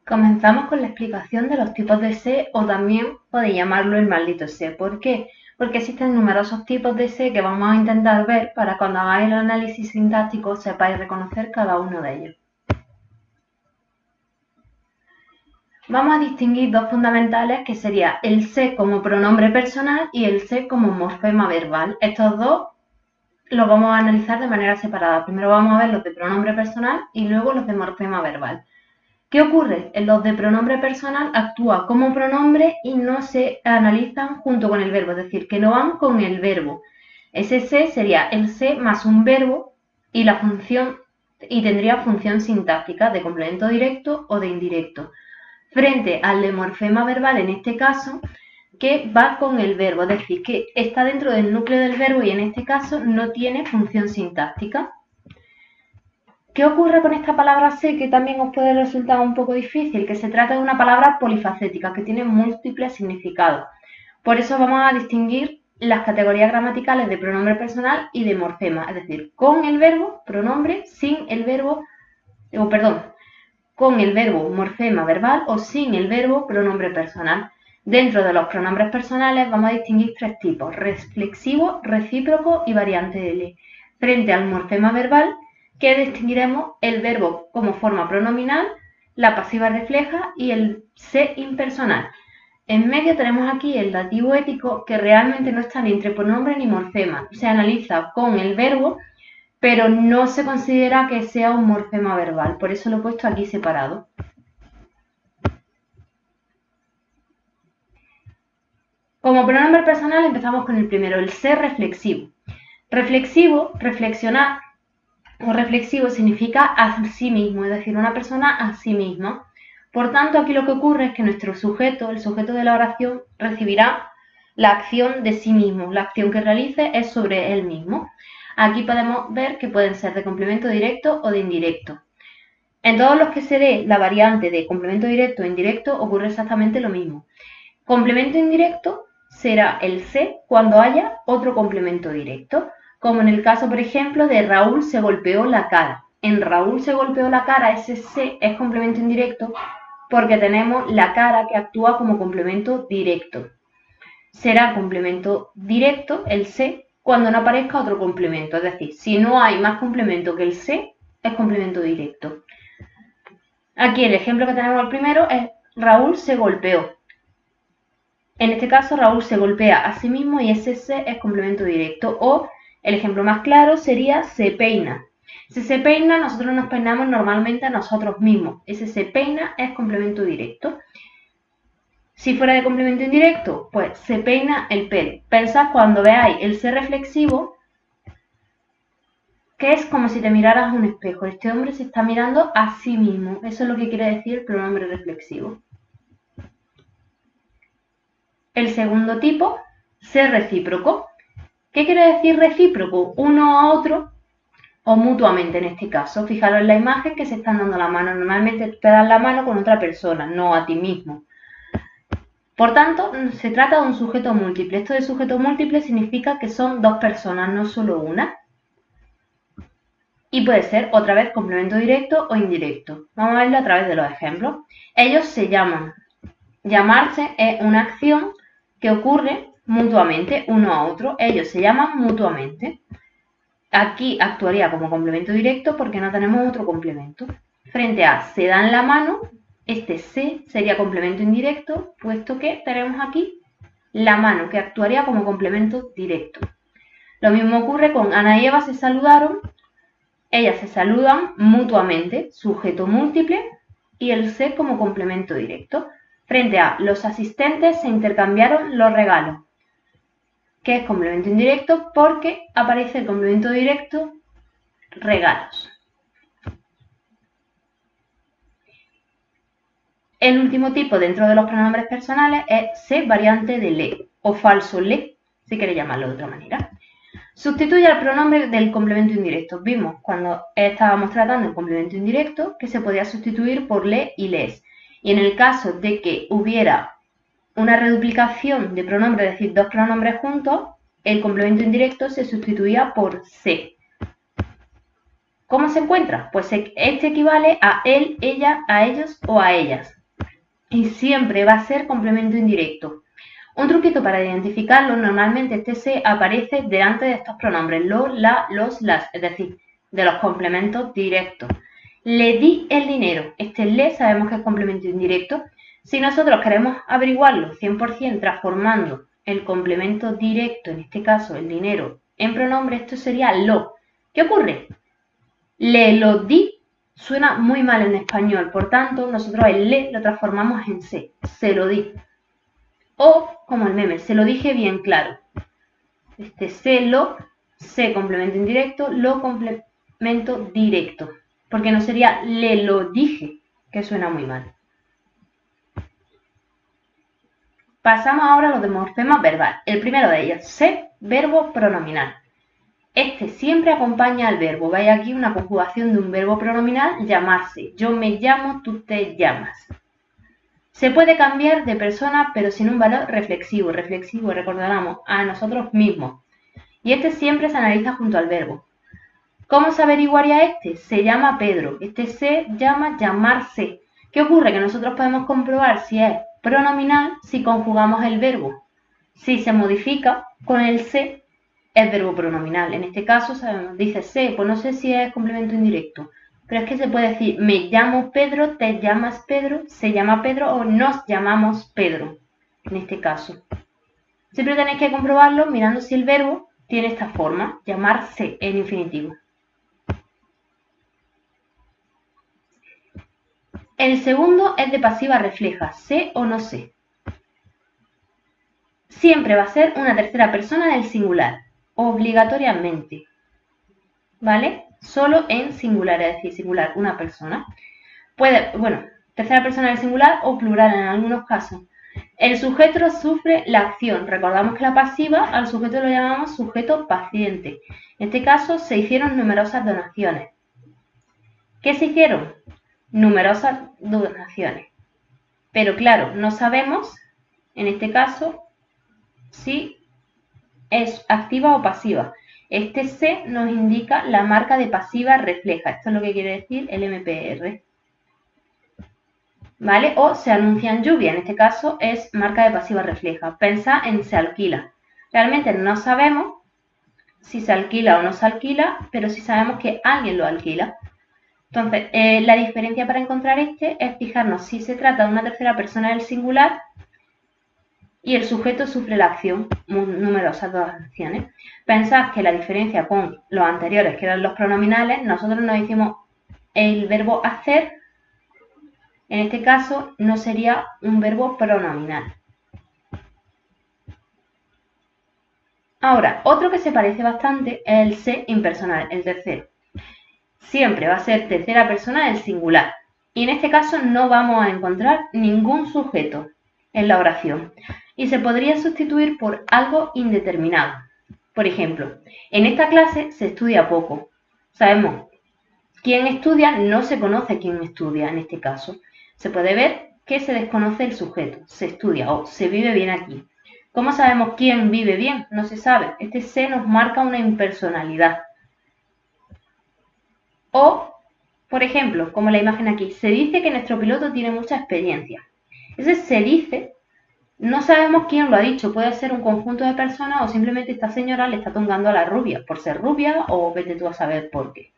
Comenzamos con la explicación de los tipos de se o también podéis llamarlo el maldito se. ¿Por qué? Porque existen numerosos tipos de se que vamos a intentar ver para cuando hagáis el análisis sintáctico sepáis reconocer cada uno de ellos. Vamos a distinguir dos fundamentales que sería el se como pronombre personal y el se como morfema verbal. Estos dos los vamos a analizar de manera separada. Primero vamos a ver los de pronombre personal y luego los de morfema verbal. ¿Qué ocurre? En los de pronombre personal actúa como pronombre y no se analizan junto con el verbo, es decir, que no van con el verbo. Ese se sería el se más un verbo y la función y tendría función sintáctica de complemento directo o de indirecto. Frente al de morfema verbal en este caso, que va con el verbo, es decir, que está dentro del núcleo del verbo y en este caso no tiene función sintáctica. ¿Qué ocurre con esta palabra se que también os puede resultar un poco difícil? Que se trata de una palabra polifacética que tiene múltiples significados. Por eso vamos a distinguir las categorías gramaticales de pronombre personal y de morfema, es decir, con el verbo pronombre, sin el verbo, con el verbo morfema verbal o sin el verbo pronombre personal. Dentro de los pronombres personales vamos a distinguir tres tipos: reflexivo, recíproco y variante de le. Frente al morfema verbal, que distinguiremos el verbo como forma pronominal, la pasiva refleja y el se impersonal. En medio tenemos aquí el dativo ético, que realmente no está ni entre pronombre ni morfema. Se analiza con el verbo, pero no se considera que sea un morfema verbal. Por eso lo he puesto aquí separado. Como pronombre personal empezamos con el primero, el ser reflexivo. Reflexivo, reflexionar o reflexivo significa a sí mismo, es decir, una persona a sí misma. Por tanto, aquí lo que ocurre es que nuestro sujeto, el sujeto de la oración, recibirá la acción de sí mismo. La acción que realice es sobre él mismo. Aquí podemos ver que pueden ser de complemento directo o de indirecto. En todos los que se dé la variante de complemento directo o indirecto ocurre exactamente lo mismo. Complemento indirecto será el se cuando haya otro complemento directo, como en el caso, por ejemplo, de Raúl se golpeó la cara. En Raúl se golpeó la cara, ese se es complemento indirecto porque tenemos la cara que actúa como complemento directo. Será complemento directo el se cuando no aparezca otro complemento, es decir, si no hay más complemento que el se, es complemento directo. Aquí el ejemplo que tenemos al primero es Raúl se golpeó. En este caso, Raúl se golpea a sí mismo y ese se es complemento directo. O el ejemplo más claro sería se peina. Si se peina, nosotros nos peinamos normalmente a nosotros mismos. Ese se peina es complemento directo. Si fuera de complemento indirecto, pues se peina el pelo. Pensad cuando veáis el se reflexivo, que es como si te miraras a un espejo. Este hombre se está mirando a sí mismo. Eso es lo que quiere decir el pronombre reflexivo. El segundo tipo, ser recíproco. ¿Qué quiere decir recíproco? Uno a otro o mutuamente en este caso. Fijaros en la imagen que se están dando la mano. Normalmente te das la mano con otra persona, no a ti mismo. Por tanto, se trata de un sujeto múltiple. Esto de sujeto múltiple significa que son dos personas, no solo una. Y puede ser otra vez complemento directo o indirecto. Vamos a verlo a través de los ejemplos. Ellos se llaman. Llamarse es una acción que ocurre mutuamente uno a otro. Ellos se llaman mutuamente. Aquí actuaría como complemento directo porque no tenemos otro complemento. Frente a se dan la mano, este se sería complemento indirecto, puesto que tenemos aquí la mano, que actuaría como complemento directo. Lo mismo ocurre con Ana y Eva se saludaron. Ellas se saludan mutuamente, sujeto múltiple, y el se como complemento directo. Frente a los asistentes se intercambiaron los regalos, que es complemento indirecto porque aparece el complemento directo regalos. El último tipo dentro de los pronombres personales es se variante de le o falso le, si queréis llamarlo de otra manera. Sustituye al pronombre del complemento indirecto. Vimos cuando estábamos tratando el complemento indirecto que se podía sustituir por le y les. Y en el caso de que hubiera una reduplicación de pronombres, es decir, dos pronombres juntos, el complemento indirecto se sustituía por se. ¿Cómo se encuentra? Pues este equivale a él, ella, a ellos o a ellas. Y siempre va a ser complemento indirecto. Un truquito para identificarlo, normalmente este se aparece delante de estos pronombres, lo, la, los, las, es decir, de los complementos directos. Le di el dinero, este le sabemos que es complemento indirecto. Si nosotros queremos averiguarlo 100% transformando el complemento directo, en este caso el dinero, en pronombre, esto sería lo. ¿Qué ocurre? Le lo di suena muy mal en español, por tanto, nosotros el le lo transformamos en se lo di. O, como el meme, se lo dije bien claro. Se complemento indirecto, lo complemento directo. Porque no sería le lo dije, que suena muy mal. Pasamos ahora a los de morfema verbal. El primero de ellos, se, verbo pronominal. Este siempre acompaña al verbo. Veis aquí una conjugación de un verbo pronominal, llamarse. Yo me llamo, tú te llamas. Se puede cambiar de persona, pero sin un valor reflexivo. Reflexivo, recordaremos, a nosotros mismos. Y este siempre se analiza junto al verbo. ¿Cómo se averiguaría este? Se llama Pedro. Este se llama llamarse. ¿Qué ocurre? Que nosotros podemos comprobar si es pronominal si conjugamos el verbo. Si se modifica con el se, es verbo pronominal. En este caso, sabemos, dice se, pues no sé si es complemento indirecto. Pero es que se puede decir, me llamo Pedro, te llamas Pedro, se llama Pedro o nos llamamos Pedro, en este caso. Siempre tenéis que comprobarlo mirando si el verbo tiene esta forma, llamarse en infinitivo. El segundo es de pasiva refleja, sé o no sé. Siempre va a ser una tercera persona del singular, obligatoriamente. ¿Vale? Solo en singular, es decir, singular, una persona. Tercera persona del singular o plural en algunos casos. El sujeto sufre la acción. Recordamos que la pasiva al sujeto lo llamamos sujeto paciente. En este caso se hicieron numerosas donaciones. ¿Qué se hicieron? Numerosas donaciones. Pero claro, no sabemos, en este caso, si es activa o pasiva. Este se nos indica la marca de pasiva refleja. Esto es lo que quiere decir el MPR. ¿Vale? O se anuncian lluvia. En este caso es marca de pasiva refleja. Pensad en se alquila. Realmente no sabemos si se alquila o no se alquila, pero sí sabemos que alguien lo alquila. Entonces, la diferencia para encontrar este es fijarnos si se trata de una tercera persona del singular y el sujeto sufre la acción, numerosas donaciones. Pensad que la diferencia con los anteriores, que eran los pronominales, nosotros nos hicimos el verbo hacer, en este caso no sería un verbo pronominal. Ahora, otro que se parece bastante es el se impersonal, el tercero. Siempre va a ser tercera persona del singular. Y en este caso no vamos a encontrar ningún sujeto en la oración. Y se podría sustituir por algo indeterminado. Por ejemplo, en esta clase se estudia poco. Sabemos quién estudia, no se conoce quién estudia en este caso. Se puede ver que se desconoce el sujeto, se estudia o se vive bien aquí. ¿Cómo sabemos quién vive bien? No se sabe. Este se nos marca una impersonalidad. O, por ejemplo, como la imagen aquí, se dice que nuestro piloto tiene mucha experiencia. Ese se dice, no sabemos quién lo ha dicho, puede ser un conjunto de personas o simplemente esta señora le está tongando a la rubia, por ser rubia o vete tú a saber por qué.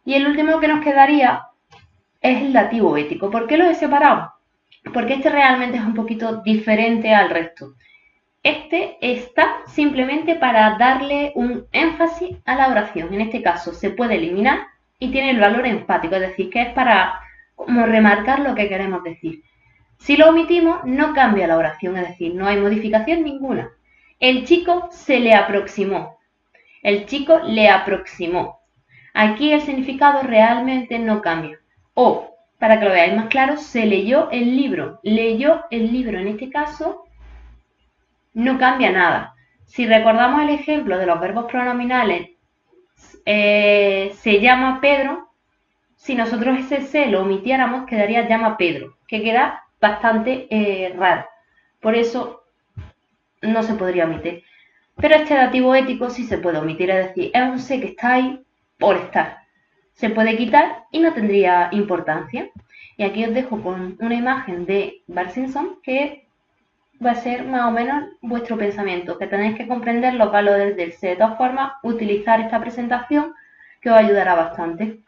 Y el último que nos quedaría es el dativo ético. ¿Por qué lo he separado? Porque este realmente es un poquito diferente al resto. Este está simplemente para darle un énfasis a la oración. En este caso se puede eliminar y tiene el valor enfático, es decir, que es para como remarcar lo que queremos decir. Si lo omitimos, no cambia la oración, es decir, no hay modificación ninguna. El chico se le aproximó. El chico le aproximó. Aquí el significado realmente no cambia. O, para que lo veáis más claro, se leyó el libro. Leyó el libro, en este caso, no cambia nada. Si recordamos el ejemplo de los verbos pronominales, se llama Pedro, si nosotros ese se lo omitiéramos, quedaría llama Pedro, que queda bastante raro. Por eso no se podría omitir. Pero este dativo ético sí se puede omitir, es decir, es un sé que está ahí por estar. Se puede quitar y no tendría importancia. Y aquí os dejo con una imagen de Bart Simpson que va a ser más o menos vuestro pensamiento, que tenéis que comprender los valores del sé. De todas formas, utilizar esta presentación que os ayudará bastante.